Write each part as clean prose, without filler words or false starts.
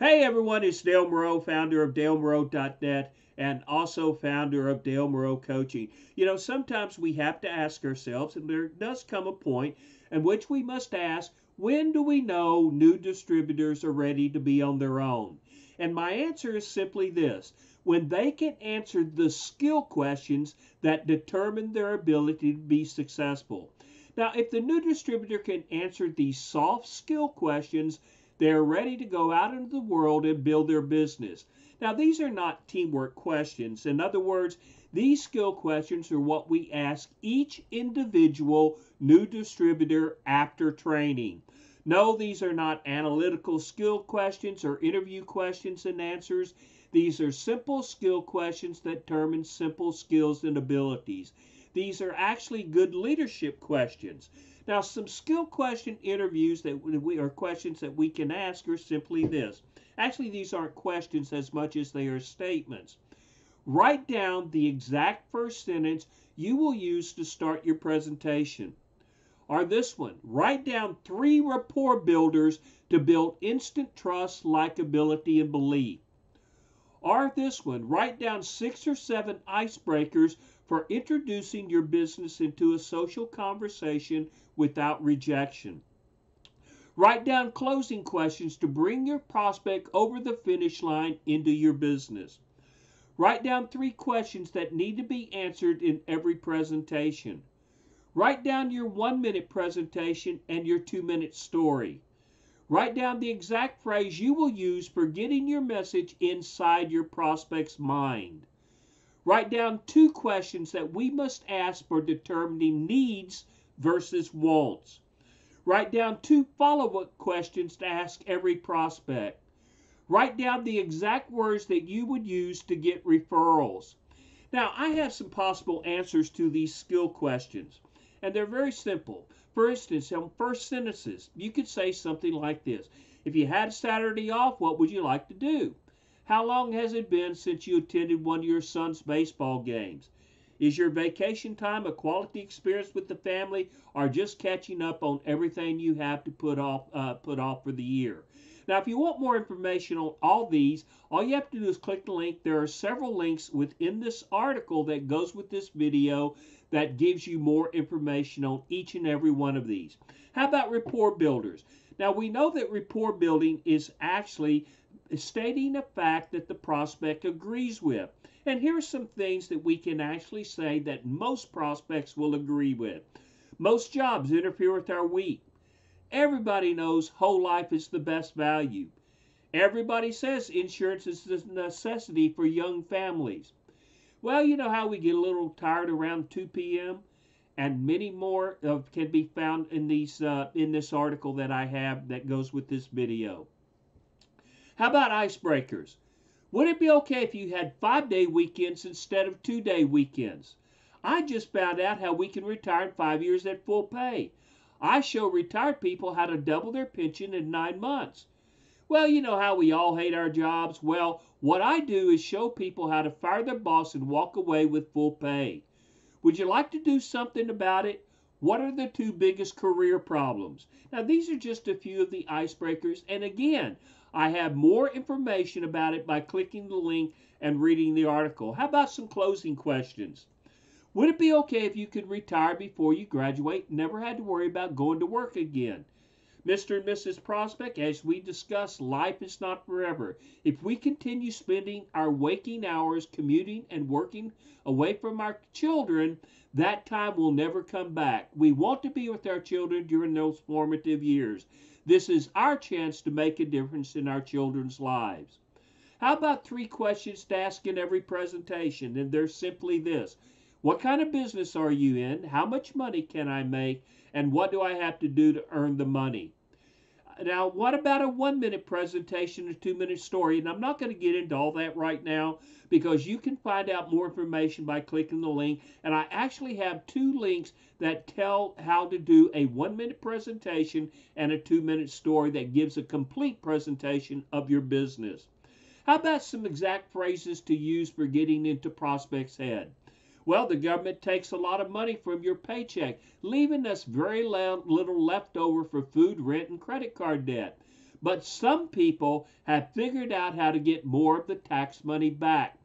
Hey everyone, it's Dale Moreau, founder of DaleMoreau.net and also founder of Dale Moreau Coaching. Sometimes we have to ask ourselves, and there does come a point in which we must ask, when do we know new distributors are ready to be on their own? And my answer is simply this: when they can answer the skill questions that determine their ability to be successful. Now, if the new distributor can answer these soft skill questions, they're ready to go out into the world and build their business. Now, these are not teamwork questions. In other words, these skill questions are what we ask each individual new distributor after training. No, these are not analytical skill questions or interview questions and answers. These are simple skill questions that determine simple skills and abilities. These are actually good leadership questions. Now, some skill question interviews that we are questions that we can ask are simply this. Actually, these aren't questions as much as they are statements. Write down the exact first sentence you will use to start your presentation. Or this one, write down 3 rapport builders to build instant trust, likability, and belief. Or this one, write down 6 or 7 icebreakers for introducing your business into a social conversation without rejection. Write down closing questions to bring your prospect over the finish line into your business. Write down 3 questions that need to be answered in every presentation. Write down your 1-minute presentation and your 2-minute story. Write down the exact phrase you will use for getting your message inside your prospect's mind. Write down 2 questions that we must ask for determining needs versus wants. Write down 2 follow-up questions to ask every prospect. Write down the exact words that you would use to get referrals. Now, I have some possible answers to these skill questions, and they're very simple. For instance, on first sentences, you could say something like this. If you had Saturday off, what would you like to do? How long has it been since you attended one of your son's baseball games? Is your vacation time a quality experience with the family, or just catching up on everything you have to put off for the year? Now, if you want more information on all these, all you have to do is click the link. There are several links within this article that goes with this video that gives you more information on each and every one of these. How about rapport builders? Now, we know that rapport building is actually stating a fact that the prospect agrees with. And here are some things that we can actually say that most prospects will agree with. Most jobs interfere with our week. Everybody knows whole life is the best value. Everybody says insurance is a necessity for young families. Well, you know how we get a little tired around 2 p.m.? And many more can be found in this article that I have that goes with this video. How about icebreakers? Would it be okay if you had 5-day weekends instead of 2-day weekends? I just found out how we can retire in 5 years at full pay. I show retired people how to double their pension in 9 months. Well, you know how we all hate our jobs. Well, what I do is show people how to fire their boss and walk away with full pay. Would you like to do something about it? What are the 2 biggest career problems? Now, these are just a few of the icebreakers. And again, I have more information about it by clicking the link and reading the article. How about some closing questions? Would it be okay if you could retire before you graduate and never had to worry about going to work again? Mr. and Mrs. Prospect, as we discussed, life is not forever. If we continue spending our waking hours commuting and working away from our children, that time will never come back. We want to be with our children during those formative years. This is our chance to make a difference in our children's lives. How about 3 questions to ask in every presentation? And they're simply this. What kind of business are you in? How much money can I make? And what do I have to do to earn the money? Now, what about a 1-minute presentation, a 2-minute story? And I'm not going to get into all that right now because you can find out more information by clicking the link. And I actually have 2 links that tell how to do a 1-minute presentation and a 2-minute story that gives a complete presentation of your business. How about some exact phrases to use for getting into prospects' head? Well, the government takes a lot of money from your paycheck, leaving us very little left over for food, rent, and credit card debt. But some people have figured out how to get more of the tax money back.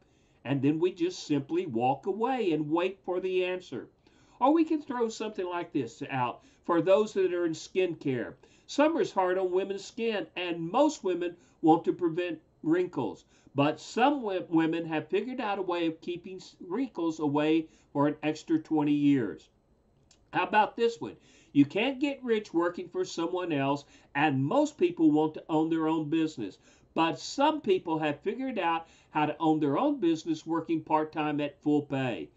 And then we just simply walk away and wait for the answer. Or we can throw something like this out for those that are in skincare. Summer's hard on women's skin, and most women want to prevent wrinkles. But some women have figured out a way of keeping wrinkles away for an extra 20 years. How about this one? You can't get rich working for someone else, and most people want to own their own business. But some people have figured out how to own their own business working part time at full pay.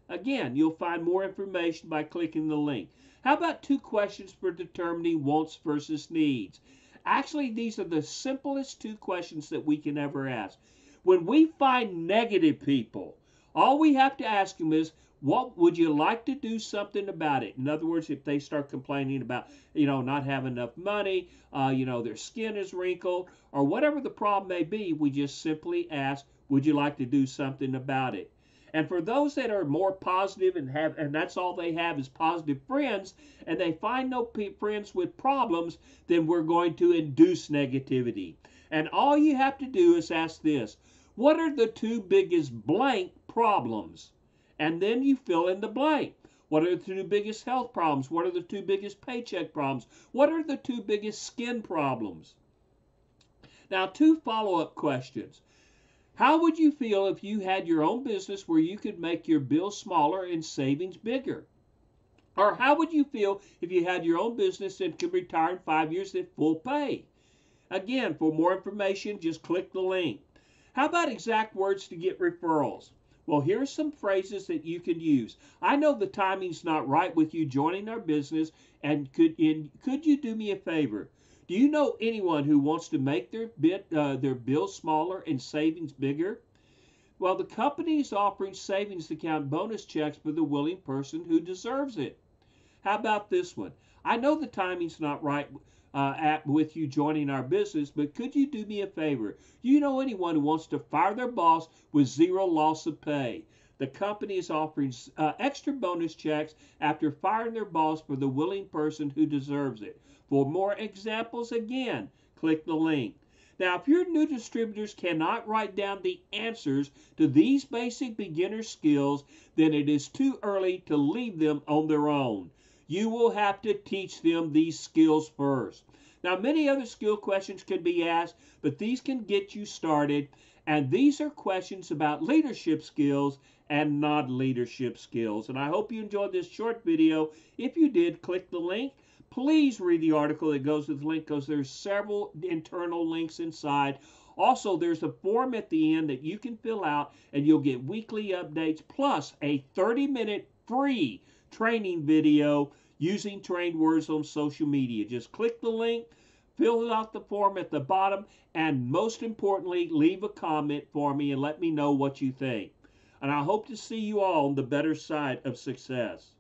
Again, you'll find more information by clicking the link. How about 2 questions for determining wants versus needs? Actually, these are the simplest 2 questions that we can ever ask. When we find negative people, all we have to ask them is, what would you like to do something about it? In other words, if they start complaining about, not having enough money, their skin is wrinkled, or whatever the problem may be, we just simply ask, would you like to do something about it? And for those that are more positive and that's all they have is positive friends, and they find no friends with problems, then we're going to induce negativity. And all you have to do is ask this: what are the 2 biggest blank problems? And then you fill in the blank. What are the 2 biggest health problems? What are the 2 biggest paycheck problems? What are the 2 biggest skin problems? Now, 2 follow-up questions. How would you feel if you had your own business where you could make your bills smaller and savings bigger? Or how would you feel if you had your own business and could retire in 5 years at full pay? Again, for more information, just click the link. How about exact words to get referrals? Well, here's some phrases that you can use. I know the timing's not right with you joining our business, and could you do me a favor? Do you know anyone who wants to make their bills smaller and savings bigger? Well, the company is offering savings account bonus checks for the willing person who deserves it. How about this one? I know the timing's not right with you joining our business, but could you do me a favor? Do you know anyone who wants to fire their boss with 0 loss of pay? The company is offering extra bonus checks after firing their boss for the willing person who deserves it. For more examples, again, click the link. Now, if your new distributors cannot write down the answers to these basic beginner skills, then it is too early to leave them on their own. You will have to teach them these skills first. Now, many other skill questions can be asked, but these can get you started. And these are questions about leadership skills and non-leadership skills. And I hope you enjoyed this short video. If you did, click the link. Please read the article that goes with the link, because there's several internal links inside. Also, there's a form at the end that you can fill out, and you'll get weekly updates plus a 30-minute free training video using trained words on social media. Just click the link, fill out the form at the bottom, and most importantly, leave a comment for me and let me know what you think. And I hope to see you all on the better side of success.